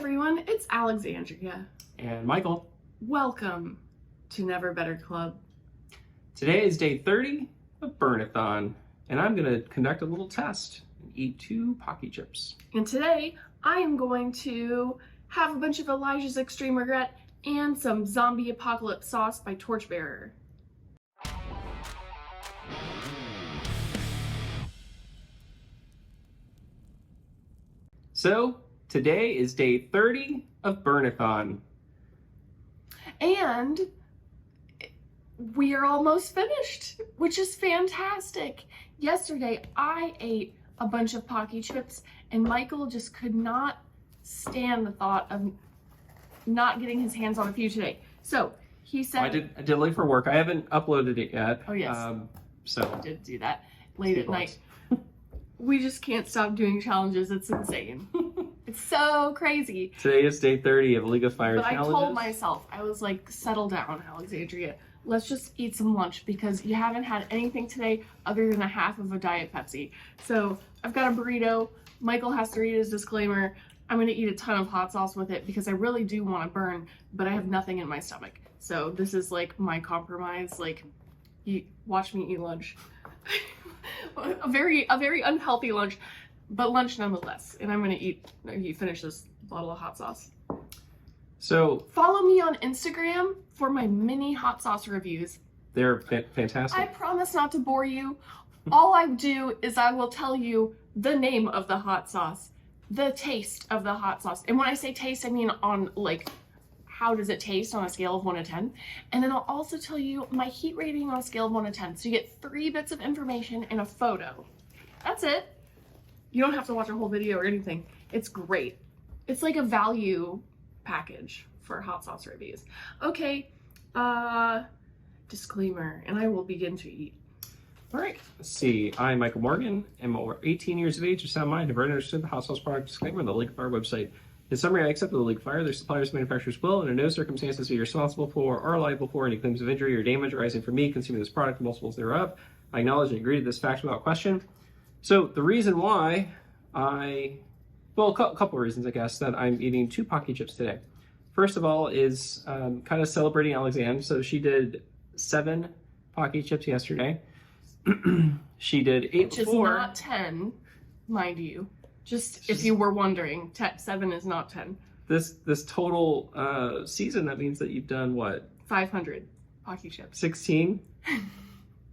everyone, it's Alexandria. And Michael. Welcome to Never Better Club. Today is day 30 of Burn-A-Thon, and I'm going to conduct a little test and eat 2 Paqui chips. And today, I am going to have a bunch of Elijah's Extreme Regret and some Zombie Apocalypse sauce by Torchbearer. So, today is day 30 of Burn-A-Thon. And we are almost finished, which is fantastic. Yesterday, I ate a bunch of Paqui chips, and Michael just could not stand the thought of not getting his hands on a few today. So he said, I did late for work. I haven't uploaded it yet. Oh yes, so I did do that late at night. We just can't stop doing challenges. It's insane. It's so crazy. Today is day 30 of League of Fire challenges. I told myself, I was like, settle down, Alexandria. Let's just eat some lunch because you haven't had anything today other than a half of a Diet Pepsi. So I've got a burrito. Michael has to read his disclaimer. I'm gonna eat a ton of hot sauce with it because I really do want to burn, but I have nothing in my stomach. So this is like my compromise. Like, watch me eat lunch. a very unhealthy lunch, but lunch nonetheless. And I'm gonna finish this bottle of hot sauce. So follow me on Instagram for my mini hot sauce reviews. They're fantastic. I promise not to bore you. All I do is I will tell you the name of the hot sauce, the taste of the hot sauce. And when I say taste, I mean on like, how does it taste on a scale of 1 to 10? And then I'll also tell you my heat rating on a scale of 1 to 10. So you get 3 bits of information and a photo. That's it. You don't have to watch a whole video or anything. It's great. It's like a value package for hot sauce reviews. Okay, disclaimer, and I will begin to eat. All right, let's see. I, Michael Morgan, am over 18 years of age, of sound mind, have already understood the hot sauce product disclaimer on the League of Fire website. In summary, I accept that the League of Fire, their suppliers, manufacturers will, and in no circumstances be responsible for or liable for any claims of injury or damage arising from me consuming this product and multiples thereof. I acknowledge and agree to this fact without question. So the reason why a couple of reasons, I guess, that I'm eating 2 Paqui chips today. First of all is kind of celebrating Alexandria. So she did 7 Paqui chips yesterday. She did 8 Which before. is not 10, mind you. Just if you were wondering, 7 is not 10. This total season, that means that you've done what? 500 Paqui chips. 16?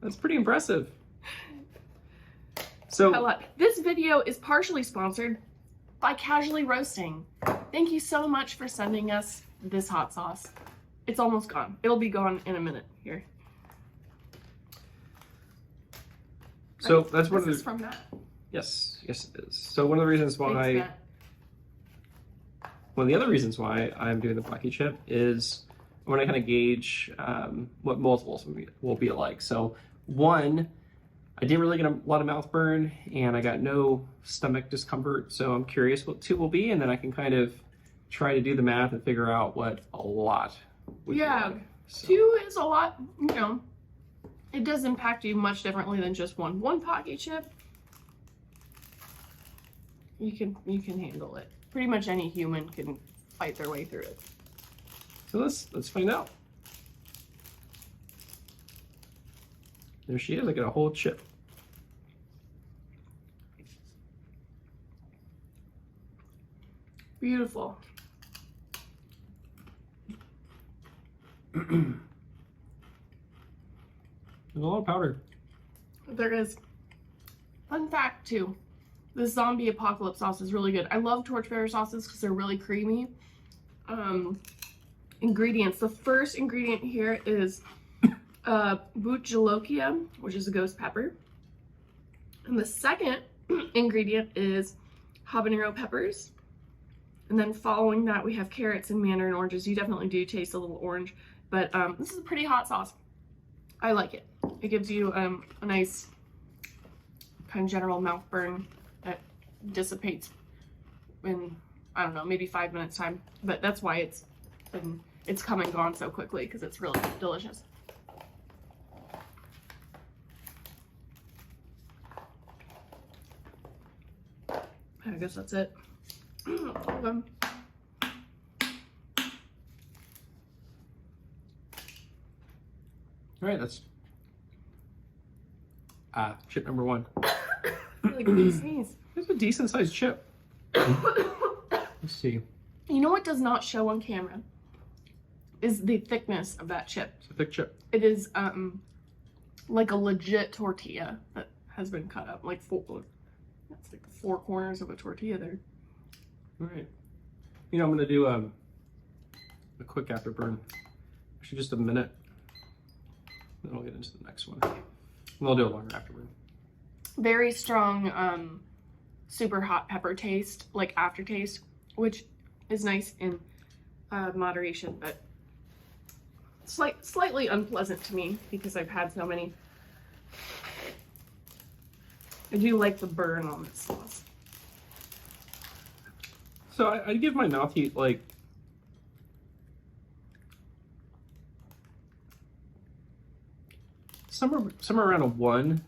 That's pretty impressive. So this video is partially sponsored by Casually Roasting. Thank you so much for sending us this hot sauce. It's almost gone. It'll be gone in a minute here. So that's one of the... This is from Matt. Yes, it is. So one of the reasons why... Thanks, Matt. One of the other reasons why I'm doing the Paqui chip is I want to kind of gauge what multiples will be like. So one, I didn't really get a lot of mouth burn and I got no stomach discomfort. So I'm curious what 2 will be, and then I can kind of try to do the math and figure out what a lot would be like. So 2 is a lot, you know. It does impact you much differently than just one. One Paqui chip, you can handle it. Pretty much any human can fight their way through it. So let's find out. There she is. I got a whole chip. Beautiful. There's a lot of powder. There is. Fun fact too, the Zombie Apocalypse sauce is really good. I love Torchbearer sauces because they're really creamy. Ingredients. The first ingredient here is Butjalokia, which is a ghost pepper. And the second ingredient is habanero peppers. And then following that, we have carrots and mandarin oranges. You definitely do taste a little orange, but this is a pretty hot sauce. I like it. It gives you a nice kind of general mouth burn that dissipates in, I don't know, maybe 5 minutes time. But that's why it's come and gone so quickly, because it's really delicious. I guess that's it. All right, that's chip number 1. Like a sneeze. It's a decent sized chip. Let's see. You know what does not show on camera is the thickness of that chip. It's a thick chip. It is like a legit tortilla that has been cut up, like that's like the 4 corners of a tortilla there. All right. You know, I'm gonna do a quick afterburn. Actually, just a minute. Then I'll get into the next one. And I'll do a longer afterburn. Very strong, super hot pepper taste, like aftertaste, which is nice in moderation, but slightly unpleasant to me because I've had so many. I do like the burn on this sauce. So I'd give my mouth heat like somewhere around a 1,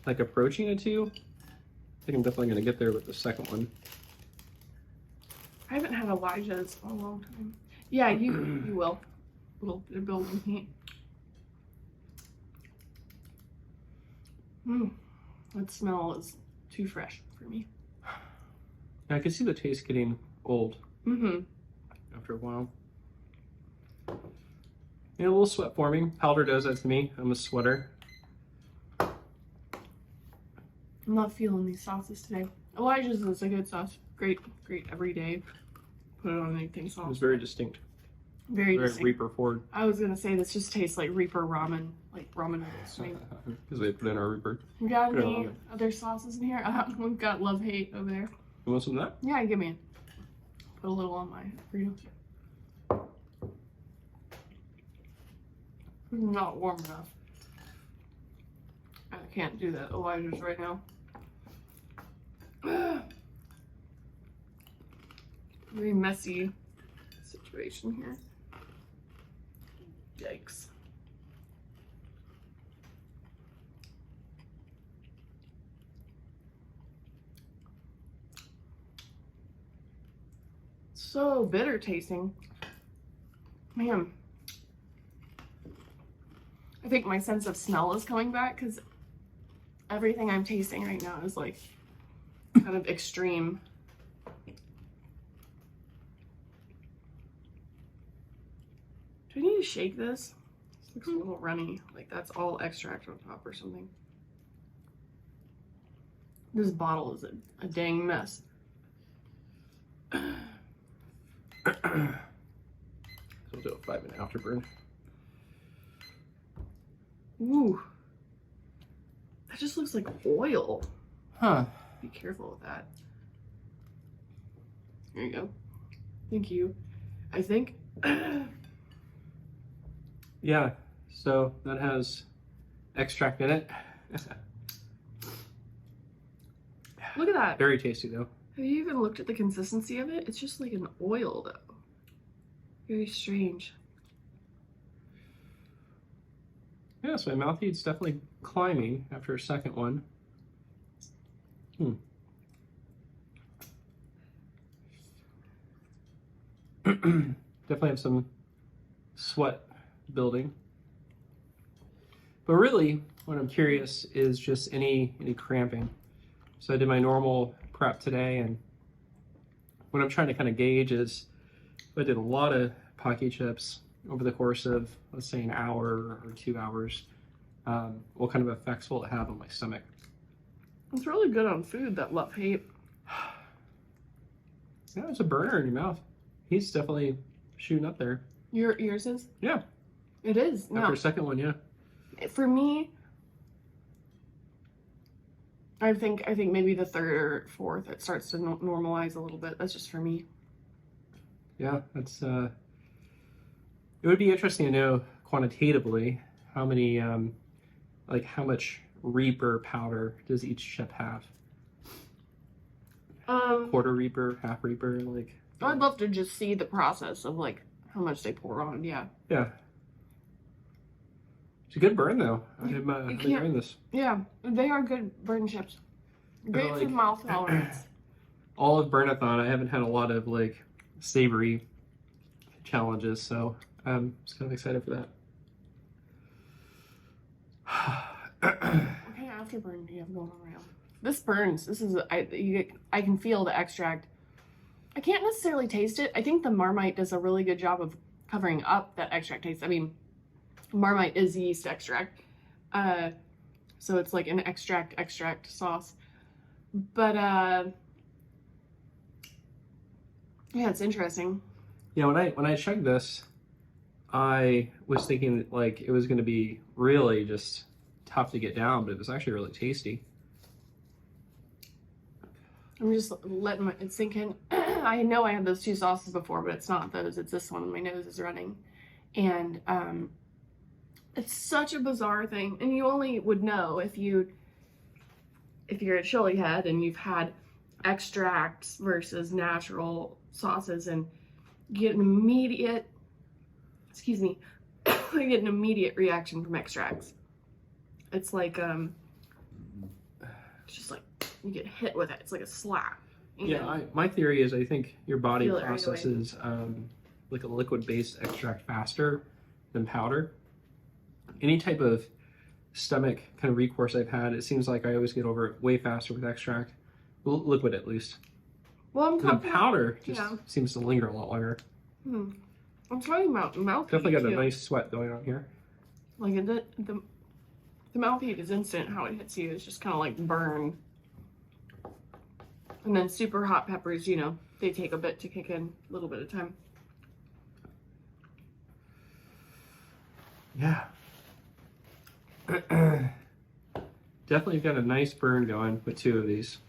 like approaching a 2. I think I'm definitely gonna get there with the second one. I haven't had Elijah's in a long time. Yeah, you will. A little bit of building heat. That smell is too fresh for me. I can see the taste getting old Mm-hmm. after a while. A little sweat forming. Powder does that to me. I'm a sweater. I'm not feeling these sauces today. Elijah's is a good sauce. Great every day. Put it on anything sauce. It's very distinct. Very Very distinct. Reaper forward. I was gonna say this just tastes like Reaper ramen, like ramen noodles to me. Because we put in our Reaper. You got Put it any on. other sauces in here? We've got love hate over there. You want some of that? Yeah, give me it. Put a little on my burrito. It's not warm enough. I can't do that. Elijah's right now. Very messy situation here. Yikes. So bitter tasting. Man. I think my sense of smell is coming back because everything I'm tasting right now is like kind of extreme. Do I need to shake this? This looks a little runny. Like that's all extract on top or something. This bottle is a dang mess. We'll do a 5-minute afterburn. Ooh. That just looks like oil. Huh. Be careful with that. There you go. Thank you. I think. Yeah, so that has extract in it. Look at that. Very tasty though. Have you even looked at the consistency of it? It's just like an oil though. Very strange. Yeah, so my mouth heat's definitely climbing after a second one. Definitely have some sweat building. But really, what I'm curious is just any cramping. So I did my normal prep today, and what I'm trying to kind of gauge is if I did a lot of Paqui chips over the course of, let's say, an hour or 2 hours, what kind of effects will it have on my stomach? It's really good on food, that love hate. Yeah, it's a burner in your mouth. He's definitely shooting up there. Yours is? Yeah. It is. After No. a second one, yeah. For me, I think maybe the third or fourth it starts to normalize a little bit. That's just for me. Yeah, that's it would be interesting to know quantitatively how many like how much Reaper powder does each chip have? Quarter Reaper, half Reaper, like I'd love to just see the process of like how much they pour on. Yeah. yeah. It's a good burn though. I'm can't- enjoying this. Yeah, they are good burn chips. Great like- for mouth tolerance. All of Burn-A-Thon, I haven't had a lot of like savory challenges, so I'm just kind of excited for that. What kind of afterburn do you have going on right now? This burns. This is I can feel the extract. I can't necessarily taste it. I think the Marmite does a really good job of covering up that extract taste. I mean, Marmite is yeast extract, so it's like an extract sauce. But yeah, it's interesting. Yeah, when I chugged this, I was thinking like it was going to be really just tough to get down, but it was actually really tasty. I'm just letting it sink in. I know I had those two sauces before, but it's not those. It's this one. My nose is running. And it's such a bizarre thing. And you only would know if you're a chili head and you've had extracts versus natural sauces, and you get an immediate, you get an immediate reaction from extracts. It's like, it's just like, you get hit with it. It's like a slap. Yeah, my theory is I think your body Feel it right away. processes like a liquid-based extract faster than powder. Any type of stomach kind of recourse I've had, it seems like I always get over it way faster with extract, liquid at least. Well, I'm The talking powder just yeah. seems to linger a lot longer. I'm talking about mouth. Definitely got heat, a too. nice sweat going on here. Like the mouth heat is instant. How it hits you is just kind of like burn. And then super hot peppers, you know, they take a bit to kick in, a little bit of time. Yeah. Definitely got a nice burn going with two of these.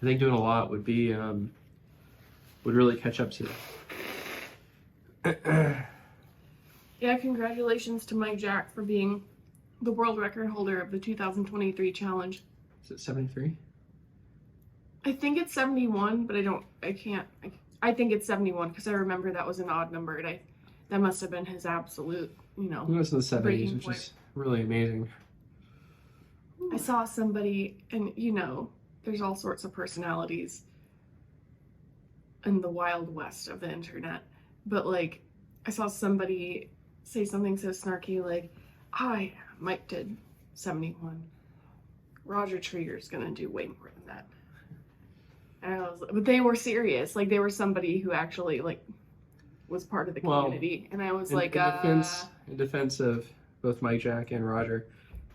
I think doing a lot would be would really catch up to it. Yeah, congratulations to Mike Jack for being the world record holder of the 2023 challenge. Is it 73? I think it's 71, but I think it's 71 because I remember that was an odd number, and that must have been his absolute, you know. It was in the 70s, breaking which point. is really amazing. I saw somebody, and you know, there's all sorts of personalities in the wild west of the internet, but like, I saw somebody say something so snarky like, Mike did 71. Roger Trier's gonna do way more than that. And but they were serious. Like, they were somebody who actually like was part of the community. And I was like, in defense of both Mike Jack and Roger,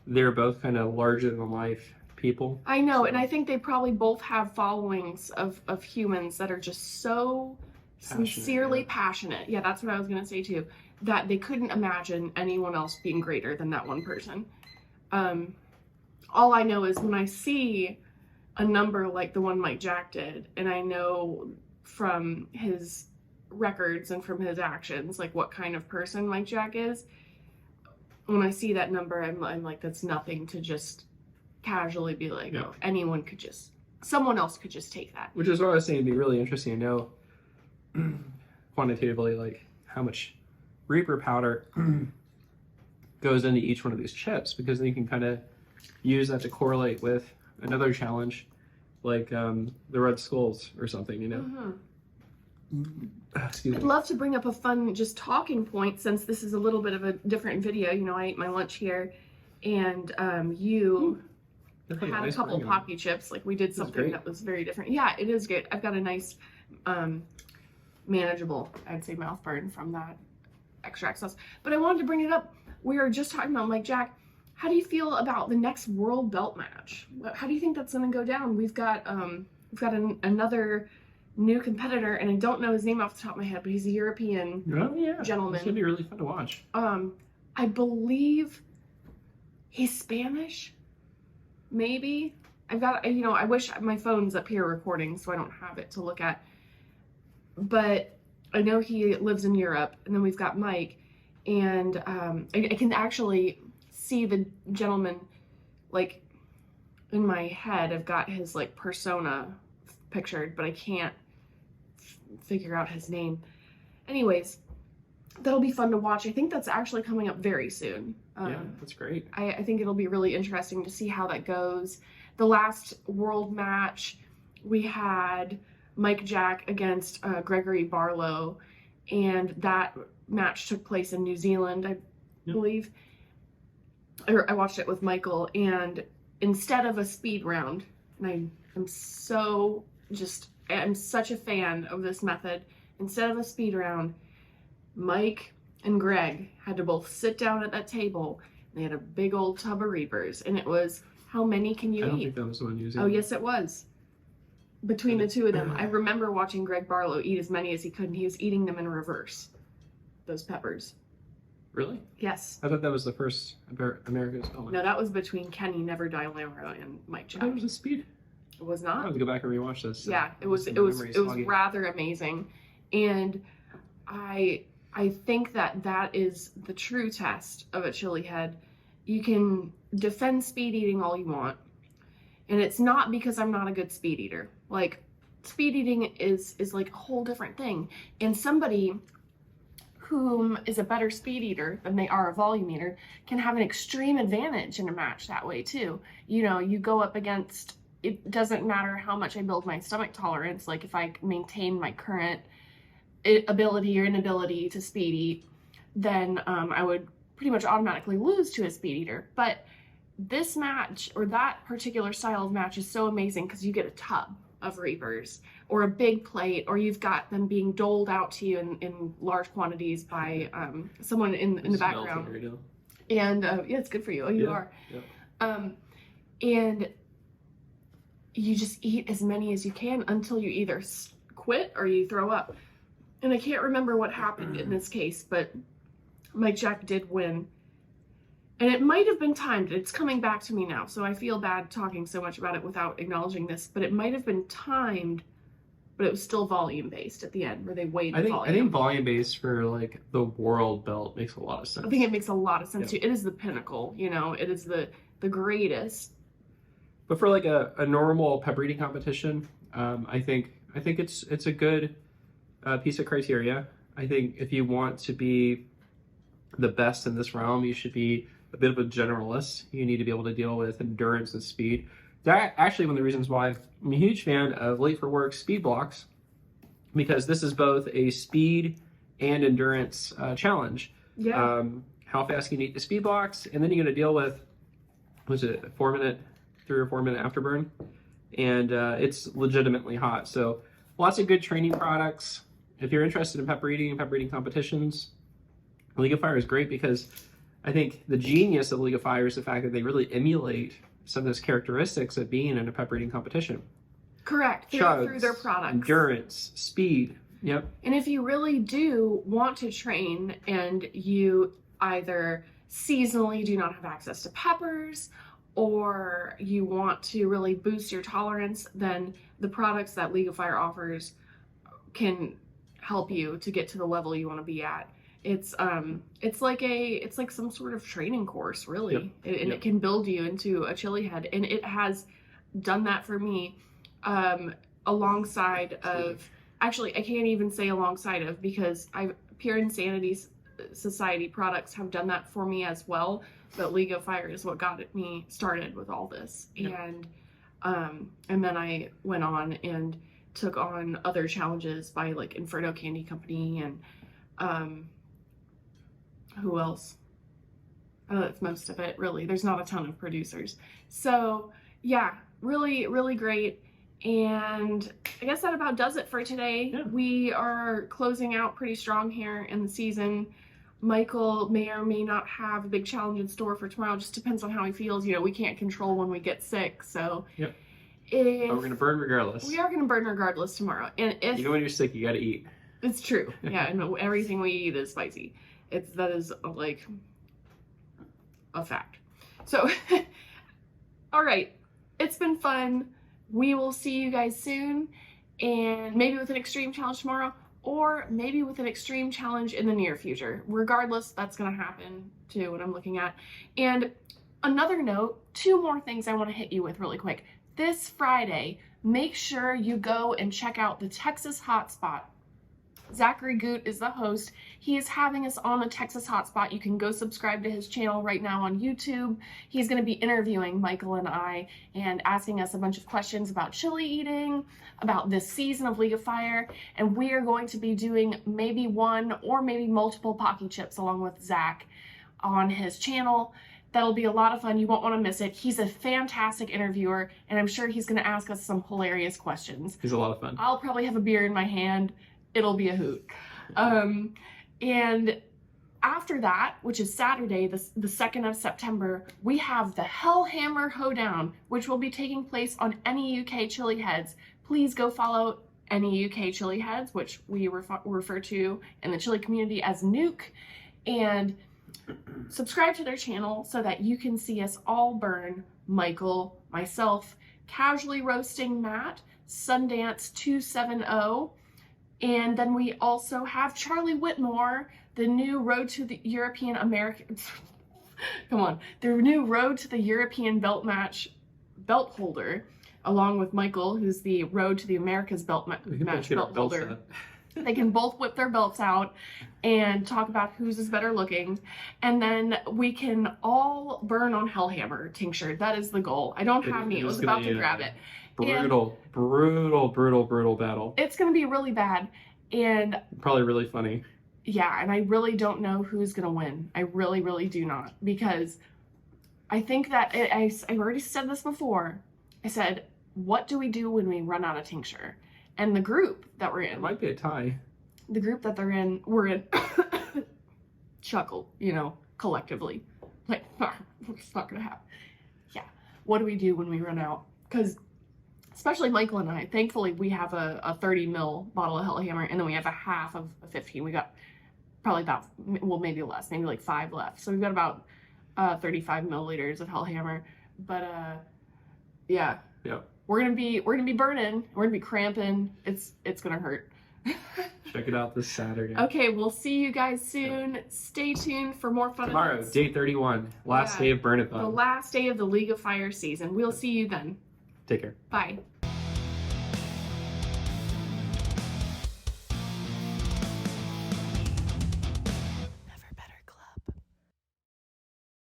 they're both kind of larger than life people. I know, So- and I think they probably both have followings of humans that are just so sincerely passionate. Yeah, that's what I was gonna say too. That they couldn't imagine anyone else being greater than that one person. All I know is when I see a number like the one Mike Jack did, and I know from his records and from his actions, like what kind of person Mike Jack is, when I see that number, I'm like, that's nothing to just casually be like, oh, someone else could just take that. Which is what I was saying, it'd be really interesting to know quantitatively, like how much Reaper powder goes into each one of these chips, because then you can kind of use that to correlate with another challenge, like the Red Skulls or something, you know? Excuse I'd me. love to bring up a fun just talking point, since this is a little bit of a different video. You know, I ate my lunch here, and you Definitely had a nice couple burn going. Paqui chips. Like, we did something great. that was very different. Yeah, it is good. I've got a nice manageable, I'd say, mouth burn from that extract sauce. But I wanted to bring it up. We were just talking about Mike Jack. How do you feel about the next world belt match? How do you think that's going to go down? We've got another new competitor, and I don't know his name off the top of my head, but he's a European gentleman. It's gonna be really fun to watch. I believe he's Spanish, maybe. I've got, you know, I wish my phone's up here recording, so I don't have it to look at. But I know he lives in Europe, and then we've got Mike, and I can actually see the gentleman, like, in my head. I've got his, like, persona pictured, but I can't figure out his name. Anyways, that'll be fun to watch. I think that's actually coming up very soon. Yeah, that's great. I think it'll be really interesting to see how that goes. The last world match, we had Mike Jack against Gregory Barlow, and that match took place in New Zealand, I believe. I watched it with Michael, and instead of a speed round, and I'm such a fan of this method. Instead of a speed round, Mike and Greg had to both sit down at that table. And they had a big old tub of Reapers, and it was, how many can you I don't eat? think that was the one using. Oh, yes, it was. Between the two of them, I remember watching Greg Barlow eat as many as he could, and he was eating them in reverse. Those peppers. Really? Yes. I thought that was the first American spelling. No, that was between Kenny Never Die Lamro and Mike Jack. That was a speed. It was I not. have to go back and rewatch this. Yeah, it was rather amazing, and I think that is the true test of a chili head. You can defend speed eating all you want, and it's not because I'm not a good speed eater. Like, speed eating is like a whole different thing, and somebody whom is a better speed eater than they are a volume eater can have an extreme advantage in a match that way too. You know, you go up against, it doesn't matter how much I build my stomach tolerance, like if I maintain my current ability or inability to speed eat, then I would pretty much automatically lose to a speed eater. But this match, or that particular style of match, is so amazing because you get a tub of Reapers or a big plate, or you've got them being doled out to you in large quantities by someone in the background. And yeah, it's good for you. Oh, you are. Yeah. And you just eat as many as you can until you either quit or you throw up. And I can't remember what happened in this case, but Mike Jack did win. And it might have been timed. It's coming back to me now, so I feel bad talking so much about it without acknowledging this, but it might have been timed, but it was still volume-based at the end, where they weighed the volume. I think volume-based for, like, the world belt makes a lot of sense. I think it makes a lot of sense, too. It is the pinnacle, you know? It is the greatest. But for, like, a normal pepper eating competition, I think it's a good piece of criteria. I think if you want to be the best in this realm, you should be a bit of a generalist. You need to be able to deal with endurance and speed. That actually one of the reasons why I'm a huge fan of Late for Work speed blocks, because this is both a speed and endurance challenge. Yeah. How fast can you eat the speed blocks, and then you're going to deal with, was it 3 or 4 minute afterburn, and it's legitimately hot. So lots of good training products. If you're interested in pepper eating and pepper eating competitions, League of Fire is great, because I think the genius of League of Fire is the fact that they really emulate some of those characteristics of being in a pepper eating competition. Correct. Through their products. Endurance, speed. Yep. And if you really do want to train and you either seasonally do not have access to peppers, or you want to really boost your tolerance, then the products that League of Fire offers can help you to get to the level you want to be at. It's like some sort of training course, really. Yep. And it can build you into a chili head, and it has done that for me. Alongside of, actually, I can't even say alongside of, because Pure Insanity Society products have done that for me as well. But League of Fire is what got me started with all this. Yep. And then I went on and took on other challenges by, like, Inferno Candy Company and who else? That's most of it, really. There's not a ton of producers. So yeah, really, really great. And I guess that about does it for today. Yeah. We are closing out pretty strong here in the season. Michael may or may not have a big challenge in store for tomorrow. Just depends on how he feels. You know, we can't control when we get sick. So yep. But we're going to burn regardless. We are going to burn regardless tomorrow. And if you know, when you're sick, you got to eat. It's true. Yeah, and everything we eat is spicy. That is like a fact. So, all right, it's been fun. We will see you guys soon, and maybe with an extreme challenge tomorrow, or maybe with an extreme challenge in the near future. Regardless, that's going to happen too, what I'm looking at. And another note, 2 more things I want to hit you with really quick. This Friday, make sure you go and check out the Texas Hotspot. Zachary Goot is the host. He is having us on the Texas Hotspot. You can go subscribe to his channel right now on YouTube. He's going to be interviewing Michael and I and asking us a bunch of questions about chili eating, about this season of League of Fire, and we are going to be doing maybe 1 or maybe multiple Paqui Chips along with Zach on his channel. That'll be a lot of fun. You won't want to miss it. He's a fantastic interviewer, and I'm sure he's going to ask us some hilarious questions. He's a lot of fun. I'll probably have a beer in my hand. It'll be a hoot. And after that, which is Saturday, the 2nd of September, we have the Hellhammer Hoedown, which will be taking place on Any UK Chili Heads. Please go follow Any UK Chili Heads, which we refer to in the chili community as Nuke, and subscribe to their channel so that you can see us all burn. Michael, myself, casually roasting Matt, Sundance 270, and then we also have Charlie Whitmore, the new Road to the European American, come on, the new Road to the European belt holder, along with Michael, who's the Road to the Americas belt holder. They can both whip their belts out and talk about whose is better looking. And then we can all burn on Hellhammer tincture. That is the goal. I don't have any. I was about to grab it. Brutal battle. It's going to be really bad. And probably really funny. Yeah, and I really don't know who's going to win. I really, really do not. Because I think that, I've already said this before. I said, what do we do when we run out of tincture? And the group that we're in. It might be a tie. The group that we're in, chuckle, collectively. Like, it's not going to happen. Yeah. What do we do when we run out? Because, especially Michael and I, thankfully we have a 30 ml bottle of Hellhammer, and then we have a half of a 15. We got probably about, well, maybe less, maybe like 5 left. So we've got about 35 milliliters of Hellhammer. But, yeah. Yeah. We're gonna be burning. We're gonna be cramping. It's gonna hurt. Check it out this Saturday. Okay, we'll see you guys soon. Stay tuned for more fun tomorrow. Events. Day 31, last day of Burn-A-Thon. The last day of the League of Fire season. We'll see you then. Take care. Bye.